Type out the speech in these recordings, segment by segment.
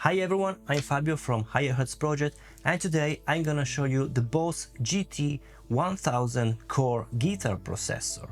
Hi everyone, I'm Fabio from Higher Hertz Project, and today I'm gonna show you the Boss GT1000 core guitar processor.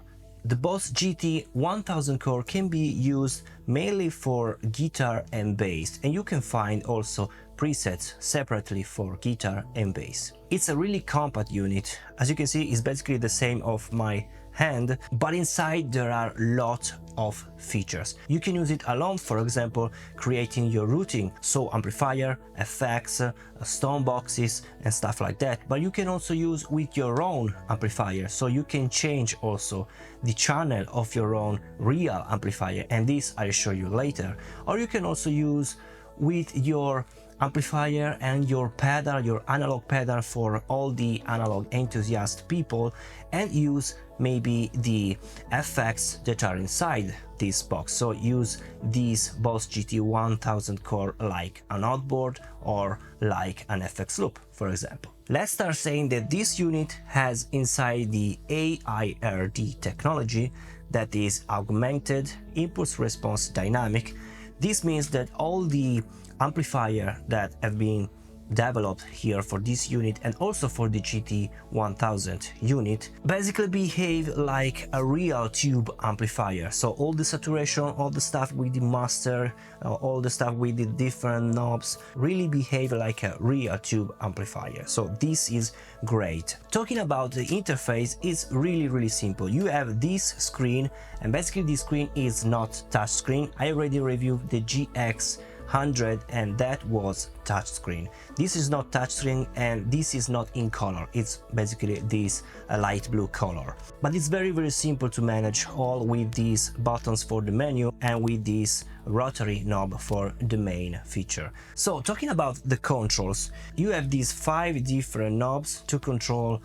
The Boss GT1000 core can be used mainly for guitar and bass, and you can find also presets separately for guitar and bass. It's a really compact unit. As you can see, it's basically the same of my hand, but inside there are a lot of features. You can use it alone, for example, creating your routing, so amplifier, effects, stone boxes and stuff like that. But you can also use with your own amplifier, so you can change also the channel of your own real amplifier, and this I'll show you later. Or you can also use with your amplifier and your pedal, your analog pedal, for all the analog enthusiast people, and use maybe the effects that are inside this box. So use this Boss GT1000 core like an outboard or like an FX loop, for example. Let's start saying that this unit has inside the AIRD technology, that is Augmented Impulse Response Dynamic. This means that all the amplifier that have been developed here for this unit and also for the GT1000 unit basically behave like a real tube amplifier. So all the saturation, all the stuff with the master, all the stuff with the different knobs really behave like a real tube amplifier. So this is great. Talking about the interface, it's really simple. You have this screen, and basically this screen is not touch screen. I already reviewed the GX100 and that was touchscreen. This is not touchscreen, and this is not in color. It's basically this light blue color. But it's very simple to manage, all with these buttons for the menu and with this rotary knob for the main feature. So talking about the controls, you have these 5 different knobs to control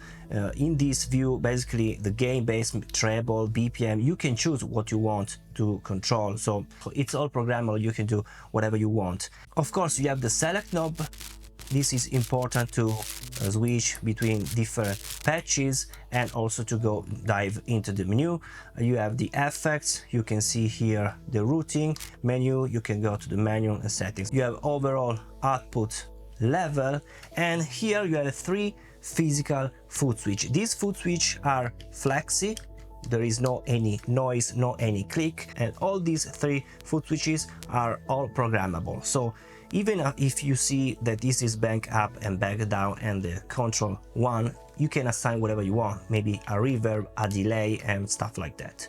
in this view, basically the gain, bass, treble, BPM. You can choose what you want to control, so it's all programmable. You can do whatever you want. Of course, you have the select knob. This is important to switch between different patches and also to go dive into the menu. You have the effects. You can see here the routing menu. You can go to the menu and settings. You have overall output level, and here you have 3 physical foot switch. These foot switch are flexi. There is no any noise, no any click, and all these 3 foot switches are all programmable. So even if you see that this is back up and back down and the control 1, you can assign whatever you want, maybe a reverb, a delay and stuff like that.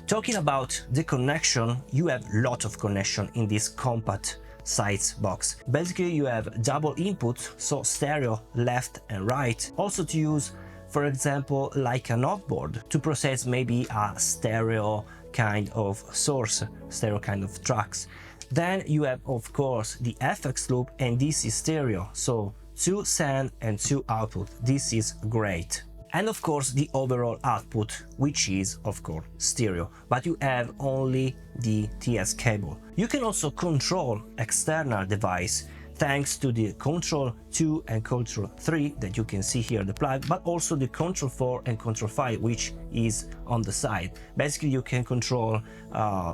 Talking about the connection, you have a lot of connection in this compact size box. Basically you have double input, so stereo left and right, also to use, for example, like an outboard to process maybe a stereo kind of source, stereo kind of tracks. Then you have, of course, the FX loop, and this is stereo, so 2 send and 2 output. This is great. And of course the overall output, which is of course stereo, but you have only the TS cable. You can also control external device thanks to the Control 2 and Control 3 that you can see here, the plug, but also the Control 4 and Control 5, which is on the side. Basically you can control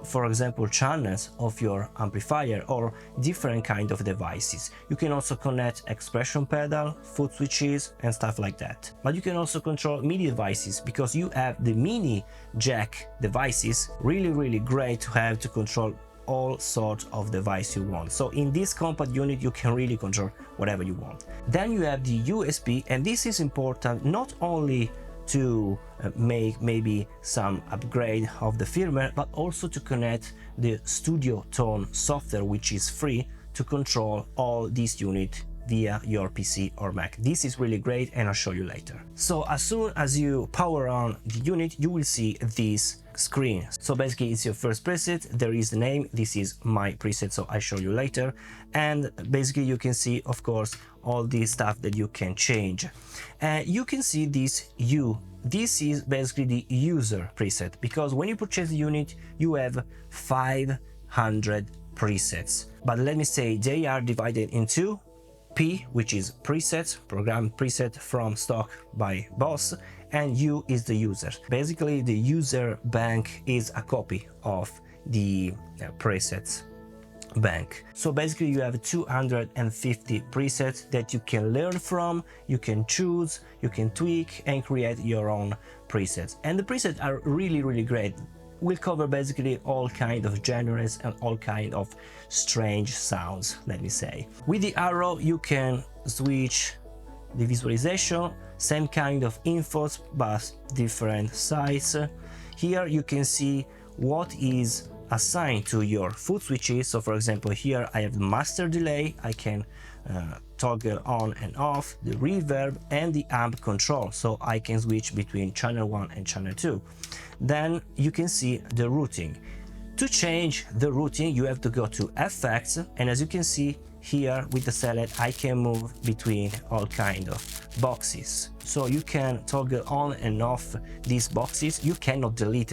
for example channels of your amplifier or different kind of devices. You can also connect expression pedal, foot switches and stuff like that. But you can also control MIDI devices, because you have the mini jack devices. Really great to have to control all sorts of device you want. So in this compact unit you can really control whatever you want. Then you have the USB, and this is important not only to make maybe some upgrade of the firmware, but also to connect the Studio Tone software, which is free, to control all these units via your PC or Mac. This is really great, and I'll show you later. So as soon as you power on the unit, you will see this screen. So basically it's your first preset, there is the name, this is my preset, so I show you later. And basically you can see, of course, all this stuff that you can change. You can see this U. This is basically the user preset, because when you purchase the unit you have 500 presets, but let me say they are divided into P, which is presets, program preset from stock by Boss, and U is the user. Basically the user bank is a copy of the presets. bank. So basically you have 250 presets that you can learn from, you can choose, you can tweak and create your own presets. And the presets are really great. We'll cover basically all kind of genres and all kind of strange sounds, let me say. With the arrow you can switch the visualization, same kind of infos but different size. Here you can see what is assigned to your foot switches. So for example, here I have the master delay, I can toggle on and off the reverb and the amp control, so I can switch between channel 1 and channel 2. Then you can see the routing. To change the routing you have to go to effects, and as you can see here with the select I can move between all kind of boxes, so you can toggle on and off these boxes. You cannot delete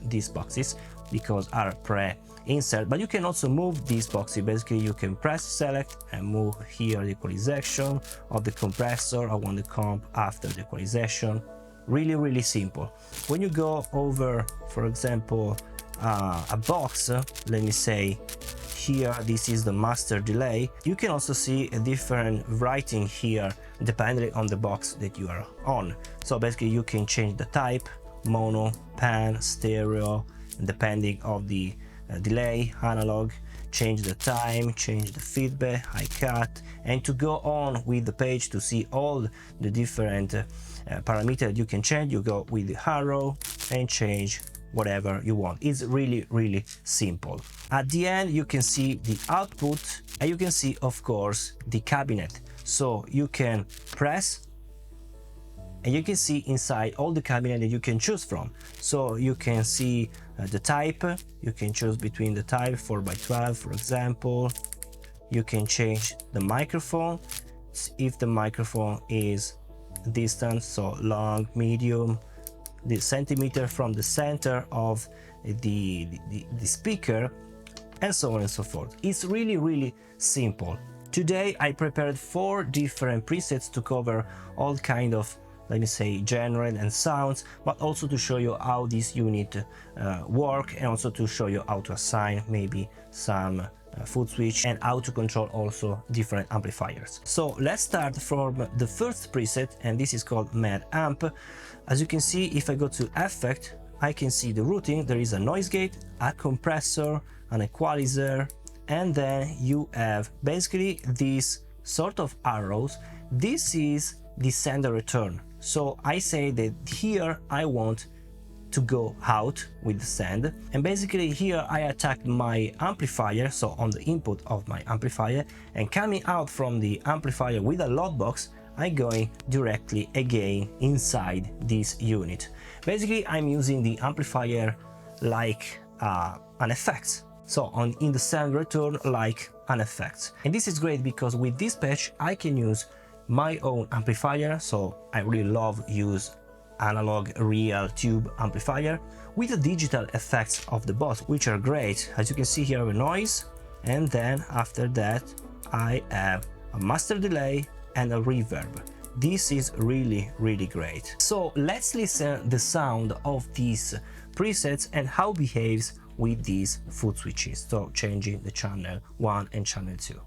these boxes because are pre-insert, but you can also move these boxes. Basically you can press select and move here the equalization of the compressor. I want the comp after the equalization. Really simple. When you go over, for example, a box, let me say here this is the master delay, you can also see a different writing here depending on the box that you are on. So basically you can change the type, mono, pan, stereo, depending of the delay, analog, change the time, change the feedback, high cut. And to go on with the page to see all the different parameters you can change, you go with the arrow and change whatever you want. It's really simple. At the end you can see the output and you can see of course the cabinet, so you can press and you can see inside all the cabinet that you can choose from. So you can see the type, you can choose between the type 4x12 for example. You can change the microphone if the microphone is distance, so long, medium, the centimeter from the center of the speaker, and so on and so forth. It's really simple. Today I prepared 4 different presets to cover all kind of, let me say, genre and sounds, but also to show you how this unit work, and also to show you how to assign maybe some foot switch and how to control also different amplifiers. So let's start from the first preset, and this is called Mad Amp. As you can see, if I go to effect, I can see the routing. There is a noise gate, a compressor, an equalizer, and then you have basically these sort of arrows. This is the send and return. So I say that here I want to go out with the send, and basically here I attack my amplifier, so on the input of my amplifier, and coming out from the amplifier with a load box, I'm going directly again inside this unit. Basically I'm using the amplifier like an effect, so in the send return like an effect. And this is great because with this patch I can use my own amplifier, so I really love use analog real tube amplifier with the digital effects of the Boss, which are great. As you can see here, I have a noise, and then after that I have a master delay and a reverb. This is really great. So let's listen the sound of these presets and how it behaves with these foot switches, so changing the channel 1 and channel 2.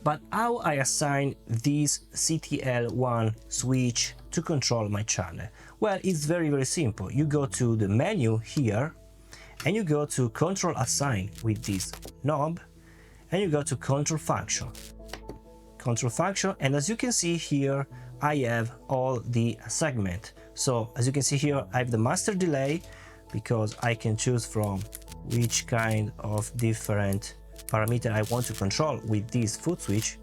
But how I assign this CTL1 switch to control my channel? Well, it's very simple. You go to the menu here and you go to control assign with this knob and you go to control function, and as you can see here I have all the segment. So as you can see here I have the master delay because I can choose from which kind of different parameter I want to control with this foot switch,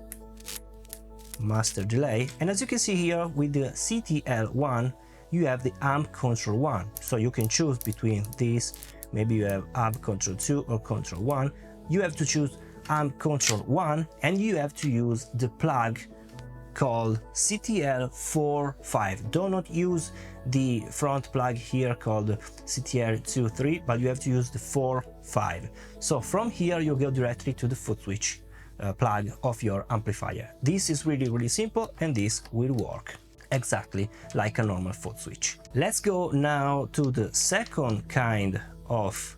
master delay. And as you can see here with the CTL1 you have the amp control 1, so you can choose between these. Maybe you have amp control 2 or control 1. You have to choose amp control 1 and you have to use the plug called CTL45. Do not use the front plug here called CTL23, but you have to use the 45. So from here you go directly to the foot switch plug of your amplifier. This is really simple and this will work exactly like a normal foot switch. Let's go now to the second kind of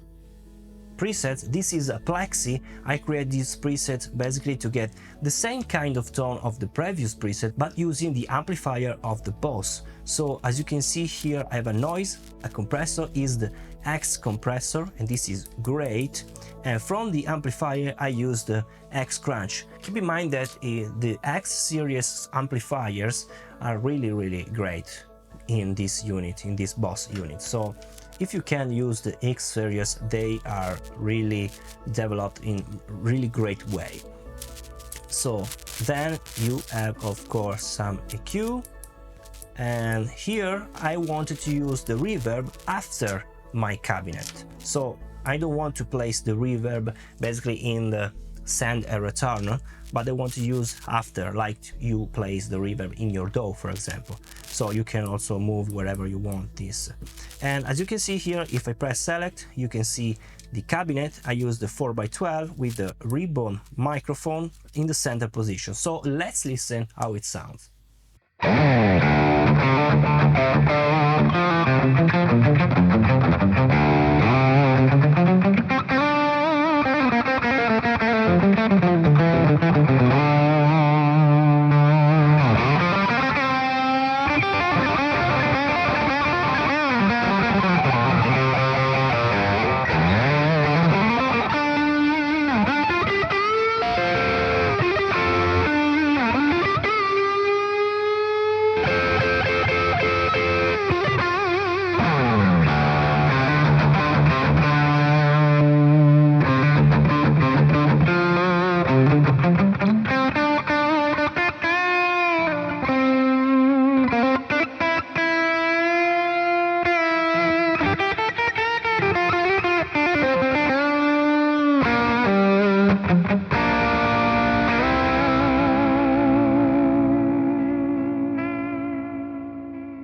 presets. This is a Plexi. I create this preset basically to get the same kind of tone of the previous preset but using the amplifier of the Boss. So as you can see here I have a noise, a compressor is the X compressor and this is great, and from the amplifier I use the X Crunch. Keep in mind that the X series amplifiers are really great in this unit, in this Boss unit. So if you can use the X series, they are really developed in really great way. So then you have of course some EQ, and here I wanted to use the reverb after my cabinet. So I don't want to place the reverb basically in the send and return, but I want to use after, like you place the reverb in your DAW for example. So you can also move wherever you want this. And as you can see here, if I press select, you can see the cabinet. I use the 4x12 with the ribbon microphone in the center position. So let's listen how it sounds.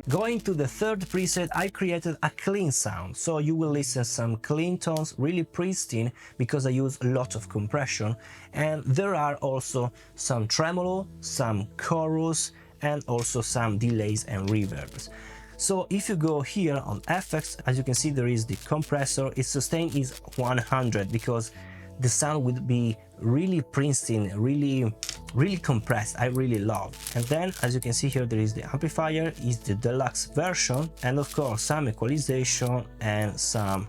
Going to the third preset, I created a clean sound, so you will listen some clean tones, really pristine, because I use a lot of compression, and there are also some tremolo, some chorus, and also some delays and reverbs. So if you go here on effects, as you can see there is the compressor. Its sustain is 100 because the sound would be really pristine, really compressed. I really love. And then as you can see here there is the amplifier, is the deluxe version, and of course some equalization and some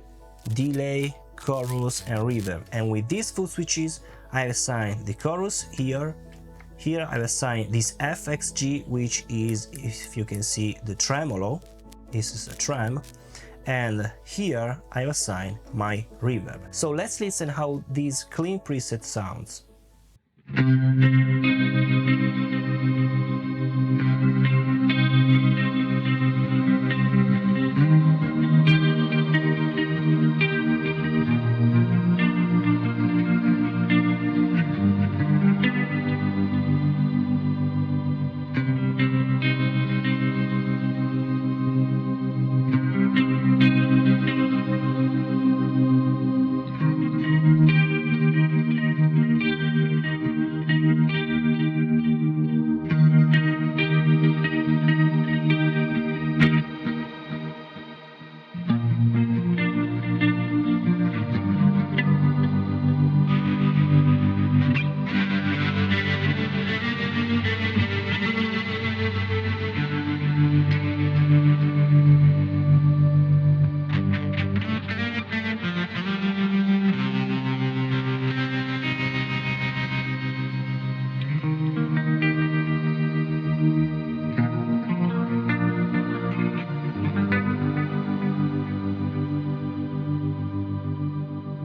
delay, chorus and reverb. And with these foot switches I assign the chorus here. Here I assign this FXG, which is, if you can see, the tremolo. This is a trem. And here I assign my reverb. So let's listen how this clean preset sounds.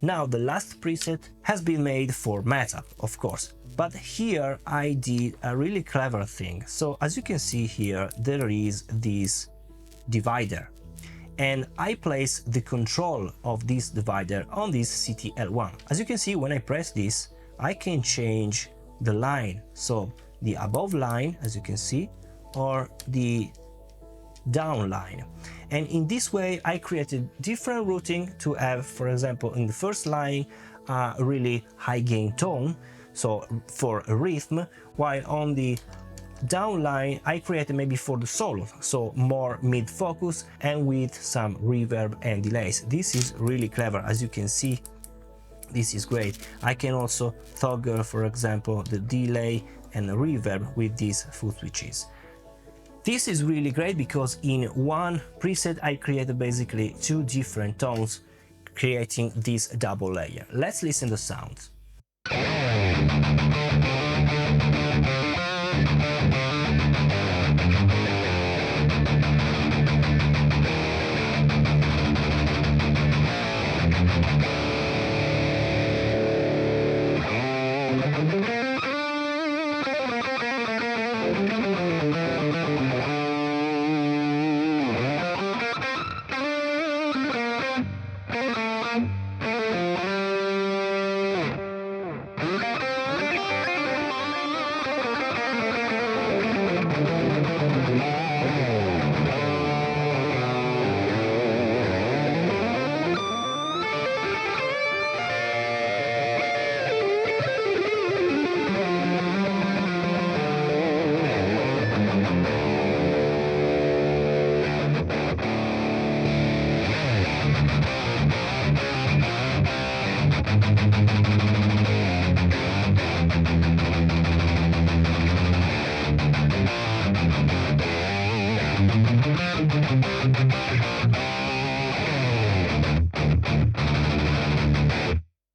Now the last preset has been made for metal, of course, but here I did a really clever thing. So as you can see here, there is this divider, and I place the control of this divider on this CTL1. As you can see, when I press this, I can change the line, so the above line, as you can see, or the down line. And in this way I created different routing to have, for example, in the first line a really high gain tone, so for a rhythm, while on the down line I created maybe for the solo, so more mid focus and with some reverb and delays. This is really clever. As you can see, this is great. I can also toggle, for example, the delay and the reverb with these foot switches. This is really great because in one preset I created basically two different tones, creating this double layer. Let's listen to the sounds.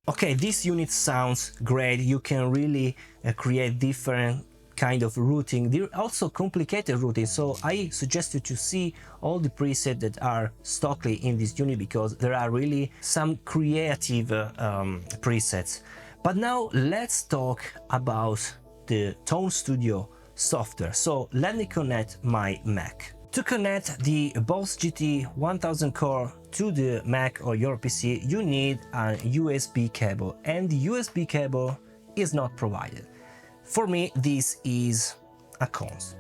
Okay, this unit sounds great. You can really create different kind of routing. There are also complicated routing, so I suggest you to see all the presets that are stockly in this unit, because there are really some creative presets. But now let's talk about the Tone Studio software. So let me connect my Mac. To connect the Boss GT 1000 core to the Mac or your PC, you need a USB cable, and the USB cable is not provided. For me, this is a cons.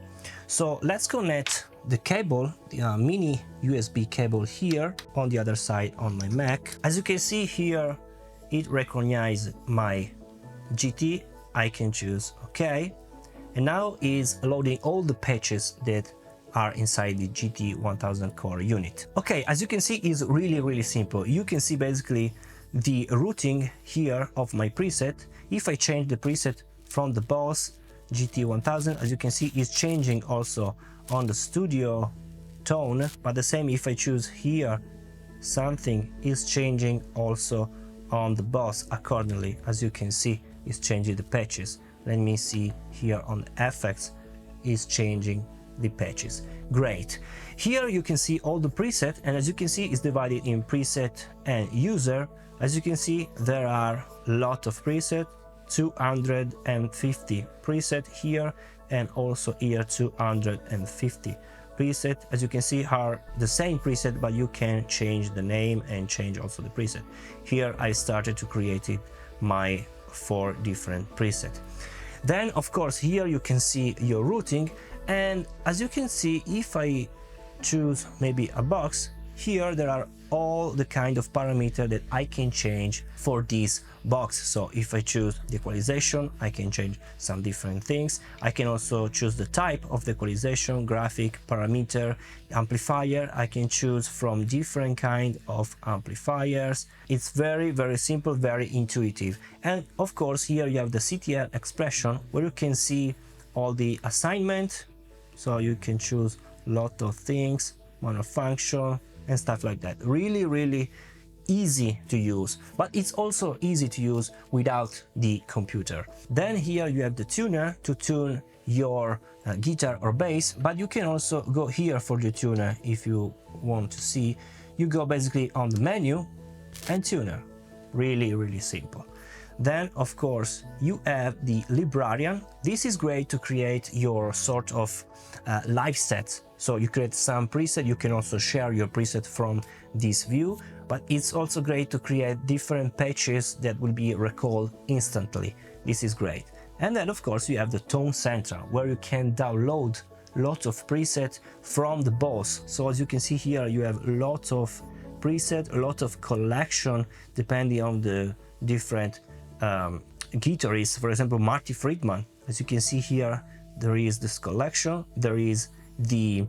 So let's connect the cable, the mini USB cable here on the other side on my Mac. As you can see here, it recognizes my GT. I can choose OK, and now is loading all the patches that are inside the GT 1000 core unit. Okay, as you can see, is really simple. You can see basically the routing here of my preset. If I change the preset from the Boss GT 1000, as you can see, is changing also on the studio tone, but the same if I choose here, something is changing also on the Boss accordingly. As you can see, is changing the patches. Let me see here on the effects, is changing the patches. Great. Here you can see all the preset, and as you can see, it's divided in preset and user. As you can see, there are a lot of preset, 250 preset here, and also here 250 preset. As you can see, are the same preset, but you can change the name and change also the preset. Here I started to create my 4 different preset. Then of course here you can see your routing, and as you can see, if I choose maybe a box, here there are all the kind of parameter that I can change for this box. So if I choose the equalization, I can change some different things. I can also choose the type of the equalization, graphic, parameter, amplifier. I can choose from different kind of amplifiers. It's very simple, very intuitive. And of course here you have the CTL expression, where you can see all the assignment, so you can choose a lot of things, monofunction and stuff like that. Really easy to use, but it's also easy to use without the computer. Then here you have the tuner to tune your guitar or bass, but you can also go here for the tuner if you want to see. You go basically on the menu and tuner. really simple. Then of course you have the librarian. This is great to create your sort of live set. So you create some preset, you can also share your preset from this view, but it's also great to create different patches that will be recalled instantly. This is great. And then of course you have the Tone Center, where you can download lots of presets from the boss. So as you can see here, you have lots of preset, a lot of collection depending on the different guitarists. For example, Marty Friedman, as you can see here, there is this collection, there is the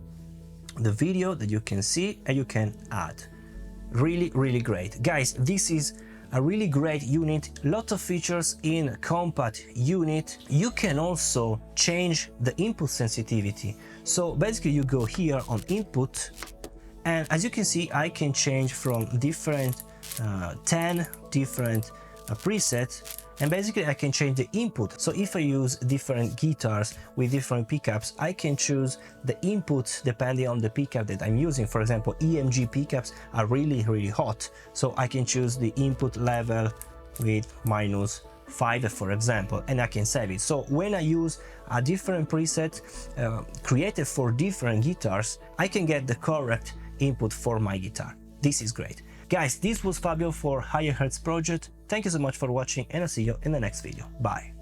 video that you can see and you can add. Really great. Guys, this is a really great unit, lot of features in compact unit. You can also change the input sensitivity. So basically you go here on input, and as you can see, I can change from different 10 different presets, and basically I can change the input. So if I use different guitars with different pickups, I can choose the input depending on the pickup that I'm using. For example, EMG pickups are really hot, so I can choose the input level with -5, for example, and I can save it. So when I use a different preset created for different guitars, I can get the correct input for my guitar. This is great. Guys, this was Fabio for Higher Hertz Project. Thank you so much for watching, and I'll see you in the next video. Bye.